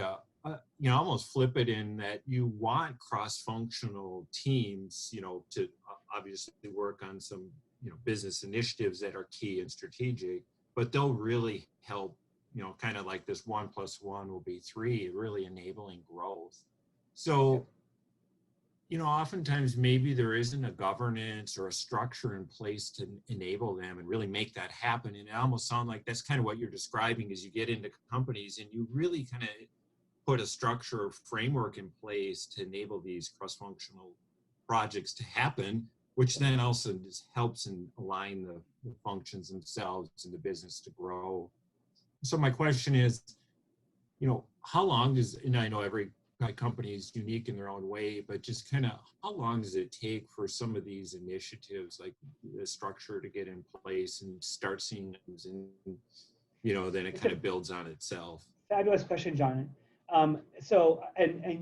you know, almost flip it in that you want cross-functional teams, you know, to obviously work on some, you know, business initiatives that are key and strategic, but they'll really help, you know, kind of like this 1 + 1 will be 3, really enabling growth. So, you know, oftentimes maybe there isn't a governance or a structure in place to enable them and really make that happen. And it almost sounds like that's kind of what you're describing as you get into companies and you really kind of put a structure or framework in place to enable these cross-functional projects to happen, which then also just helps and align the functions themselves and the business to grow. So my question is, you know, how long does, and I know every company is unique in their own way, but just kind of how long does it take for some of these initiatives, like the structure to get in place and start seeing things and, you know, then it kind of builds on itself? Fabulous question, John. So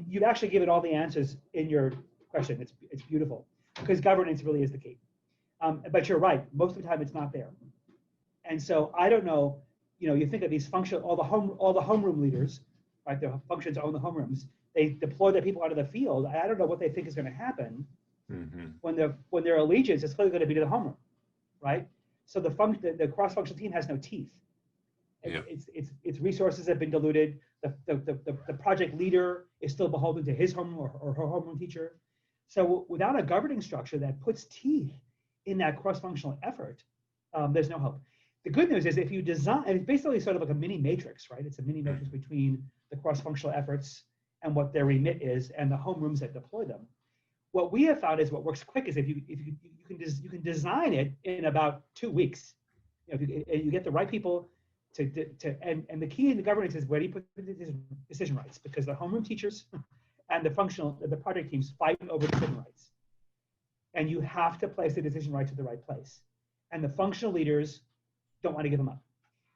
you've actually given all the answers in your question. It's beautiful because governance really is the key. But you're right. Most of the time, it's not there. And so I don't know. You know, you think of these all the homeroom leaders, right? The functions own the homerooms. They deploy their people out of the field. I don't know what they think is going to happen when their allegiance is clearly going to be to the homeroom, right? So the cross-functional team has no teeth. Yeah. Its resources have been diluted. The project leader is still beholden to his homeroom or her homeroom teacher. So without a governing structure that puts teeth in that cross-functional effort, there's no hope. The good news is if you design, and it's basically sort of like a mini matrix, right? It's a mini matrix between the cross-functional efforts and what their remit is and the homerooms that deploy them. What we have found is what works quick is if you can design it in about 2 weeks. You know, if you get the right people and the key in the governance is where do you put the decision rights, because the homeroom teachers and the project teams fight over decision rights. And you have to place the decision rights at the right place. And the functional leaders don't want to give them up.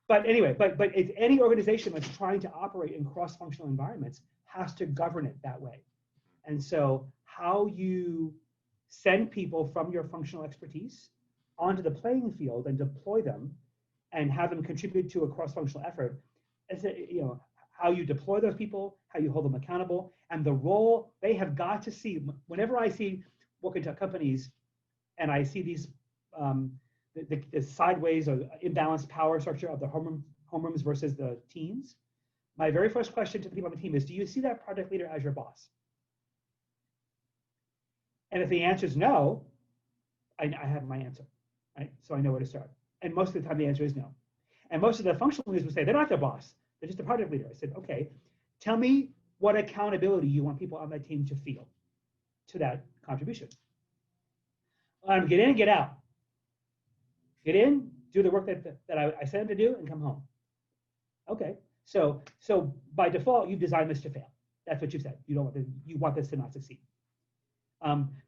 But anyway, but it's any organization that's trying to operate in cross-functional environments has to govern it that way. And so how you send people from your functional expertise onto the playing field and deploy them and have them contribute to a cross-functional effort, you know, how you deploy those people, how you hold them accountable, and the role they have got to see. Whenever I walk into companies and I see these the sideways or imbalanced power structure of the homerooms versus the teams, my very first question to the people on the team is, do you see that project leader as your boss? And if the answer is no, I have my answer, right? So I know where to start. And most of the time the answer is no. And most of the functional leaders would say, they're not their boss. They're just a project leader. I said, okay, tell me what accountability you want people on that team to feel to that contribution. Get in and get out. Get in, do the work that I sent them to do, and come home. Okay, so by default, you've designed this to fail. That's what you said. You want this to not succeed.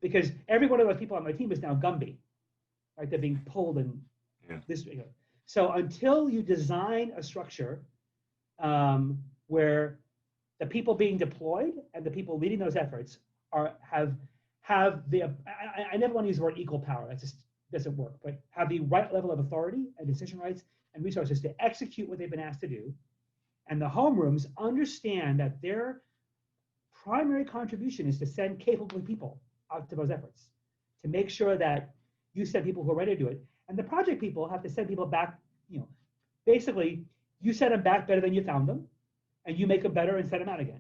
Because every one of those people on my team is now Gumby, right? They're being pulled in this. So until you design a structure where the people being deployed and the people leading those efforts have the, I never want to use the word equal power. That just doesn't work. But have the right level of authority and decision rights and resources to execute what they've been asked to do, and the homerooms understand that their primary contribution is to send capable people out to those efforts, to make sure that you send people who are ready to do it. And the project people have to send people back, basically you send them back better than you found them, and you make them better and send them out again.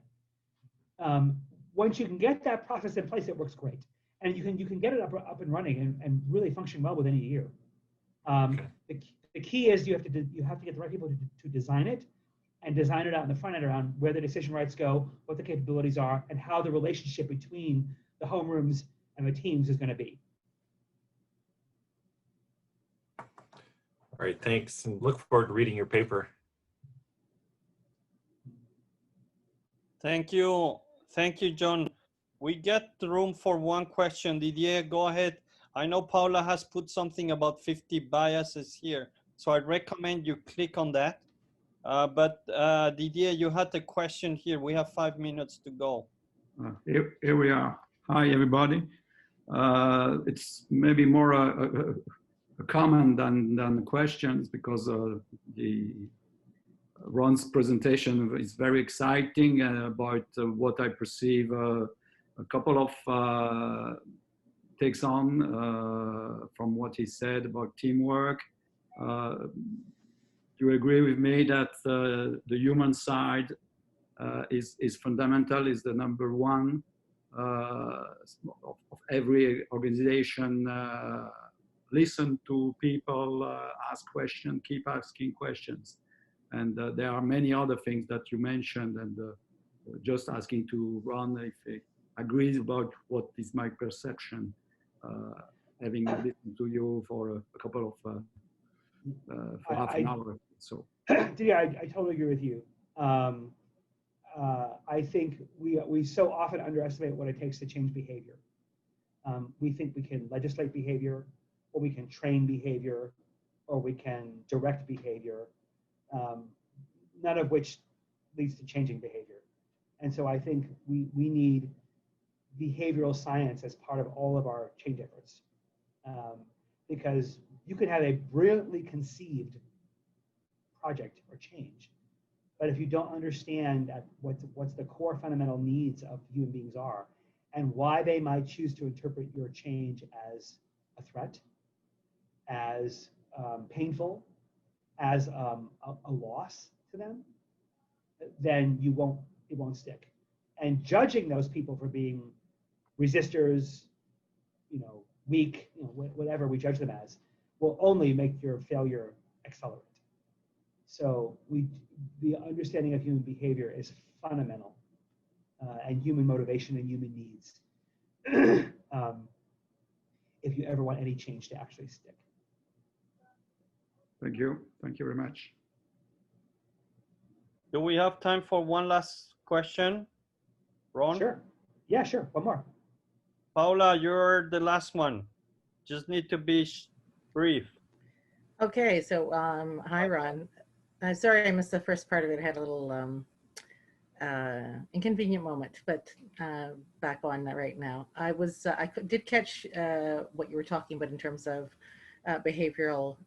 Once you can get that process in place, it works great. And you can get it up and running and really function well within a year. The key is you have to get the right people to design it, and design it out in the front end around where the decision rights go, what the capabilities are, and how the relationship between the homerooms and the teams is going to be. All right, thanks, and look forward to reading your paper. Thank you, John. We get room for one question. Didier, go ahead. I know Paula has put something about 50 biases here, so I recommend you click on that. But Didier, you had a question here. We have 5 minutes to go. Here we are. Hi, everybody. It's maybe more a comment than questions, because Ron's presentation is very exciting about what I perceive a couple of takes on from what he said about teamwork. Do you agree with me that the human side is fundamental, is the number one of every organization? Listen to people, ask questions, keep asking questions. And there are many other things that you mentioned, and just asking to Ron if he agrees about what is my perception, having listened to you for a couple of for half an hour. So yeah, I totally agree with you. I think we so often underestimate what it takes to change behavior. We think we can legislate behavior, or we can train behavior, or we can direct behavior, none of which leads to changing behavior. And so I think we need behavioral science as part of all of our change efforts, because you could have a brilliantly conceived project or change, but if you don't understand what's the core fundamental needs of human beings are, and why they might choose to interpret your change as a threat, as painful, as a loss to them, then it won't stick. And judging those people for being resistors, weak, whatever we judge them as, will only make your failure accelerate. So the understanding of human behavior is fundamental, and human motivation and human needs, if you ever want any change to actually stick. thank you very much. Do we have time for one last question, Ron? Sure. Yeah, sure. One more. Paula, you're the last one. Just need to be brief. Okay, so hi, Ron. Sorry I missed the first part of it. I had a little inconvenient moment, but back on that right now. I did catch what you were talking about in terms of behavioral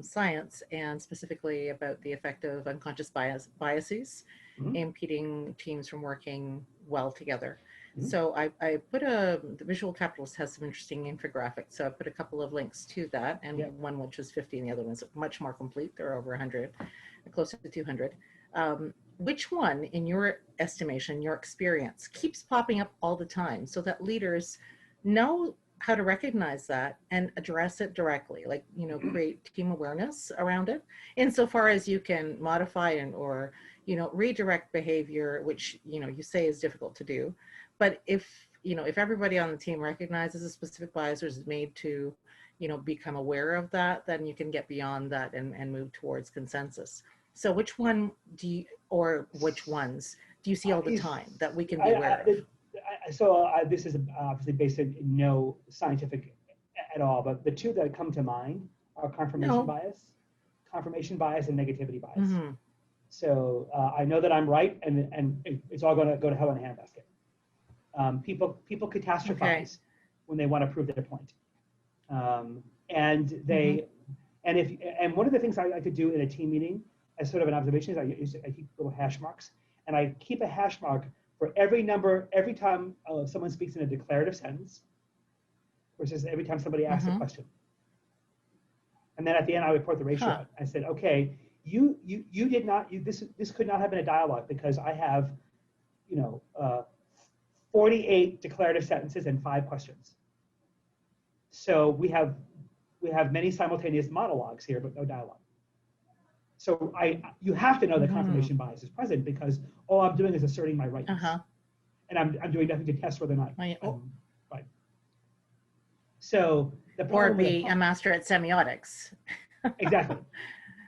science, and specifically about the effect of unconscious biases impeding teams from working well together. So I put the Visual Capitalist has some interesting infographics. So I put a couple of links to that, and one which was 50 and the other one's much more complete. They're over 100, close to 200. Which one, in your estimation, your experience, keeps popping up all the time so that leaders know how to recognize that and address it directly, like, you know, create team awareness around it, insofar as you can modify and or, you know, redirect behavior, which, you know, you say is difficult to do. But if, you know, if everybody on the team recognizes a specific bias or is made to, you know, become aware of that, then you can get beyond that and move towards consensus. So which one do you, or which ones do you see all the time that we can be aware of? This is obviously based in no scientific at all, but the two that come to mind are confirmation bias and negativity bias. Mm-hmm. So I know that I'm right, and it's all going to go to hell in a handbasket. People catastrophize when they want to prove their point, and they and one of the things I like to do in a team meeting as sort of an observation is I keep little hash marks, and I keep a hash mark for every number every time someone speaks in a declarative sentence versus every time somebody asks a question. And then at the end, I report the ratio. I said, okay, you did not, this could not have been a dialogue because I have, 48 declarative sentences and 5 questions. So we have many simultaneous monologues here, but no dialogue. So you have to know that confirmation bias is present because all I'm doing is asserting my rights. And I'm doing nothing to test whether or not I'm right. So the problem, or be a master at semiotics. Exactly.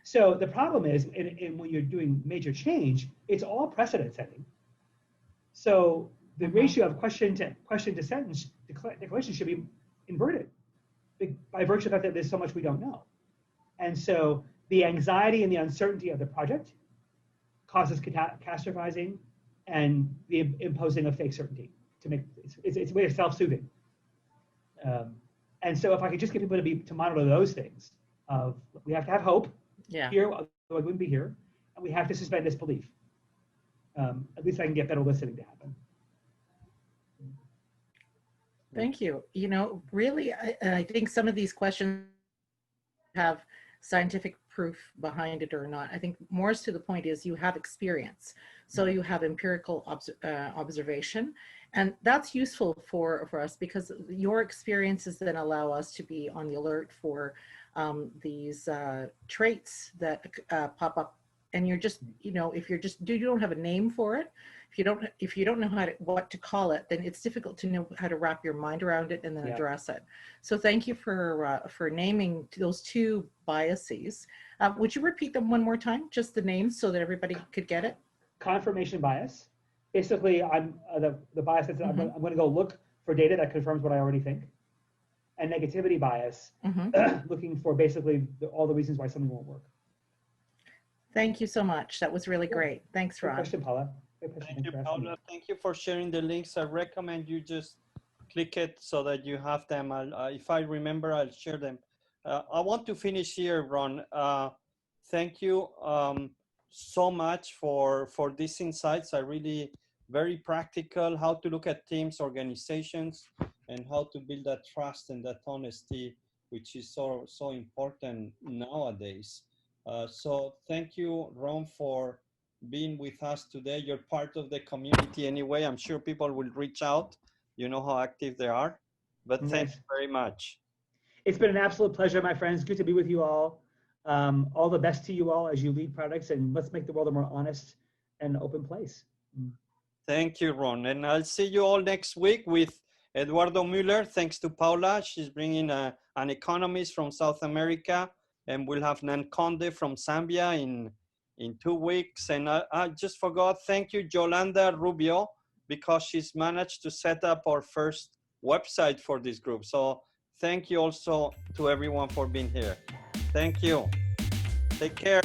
So the problem is, when you're doing major change, it's all precedent setting. So the ratio of question to sentence declaration should be inverted by virtue of the fact that there's so much we don't know. And so the anxiety and the uncertainty of the project causes catastrophizing and the imposing of fake certainty to make it's a way of self-soothing. And so if I could just get people to monitor those things of we have to have hope here, otherwise I wouldn't be here, and we have to suspend disbelief. At least I can get better listening to happen. Thank you. You know, really, I think some of these questions have scientific proof behind it or not. I think more to the point is you have experience. So you have empirical observation, and that's useful for us because your experiences then allow us to be on the alert for these traits that pop up. And you're just, if you don't have a name for it, if you don't know what to call it, then it's difficult to know how to wrap your mind around it and then address it. So thank you for naming those 2 biases. Would you repeat them one more time, just the names, so that everybody could get it? Confirmation bias. Basically, I'm the bias that's I'm going to go look for data that confirms what I already think. And negativity bias, looking for basically all the reasons why something won't work. Thank you so much. That was really great. Thanks, Ron. Good question, Paula. Thank you, Paula. Thank you for sharing the links. I recommend you just click it so that you have them. If I remember, I'll share them. I want to finish here, Ron. Thank you so much for these insights. Are really very practical, how to look at teams, organizations, and how to build that trust and that honesty, which is so important nowadays. So thank you, Ron, for being with us today. You're part of the community anyway. I'm sure people will reach out. You know how active they are. But thanks very much. It's been an absolute pleasure, my friends. Good to be with you all. All the best to you all as you lead products, and let's make the world a more honest and open place. Thank you, Ron. And I'll see you all next week with Eduardo Müller. Thanks to Paula. She's bringing an economist from South America. And we'll have Nan Conde from Zambia in 2 weeks. And I just forgot, thank you, Yolanda Rubio, because she's managed to set up our first website for this group. So thank you also to everyone for being here. Thank you. Take care.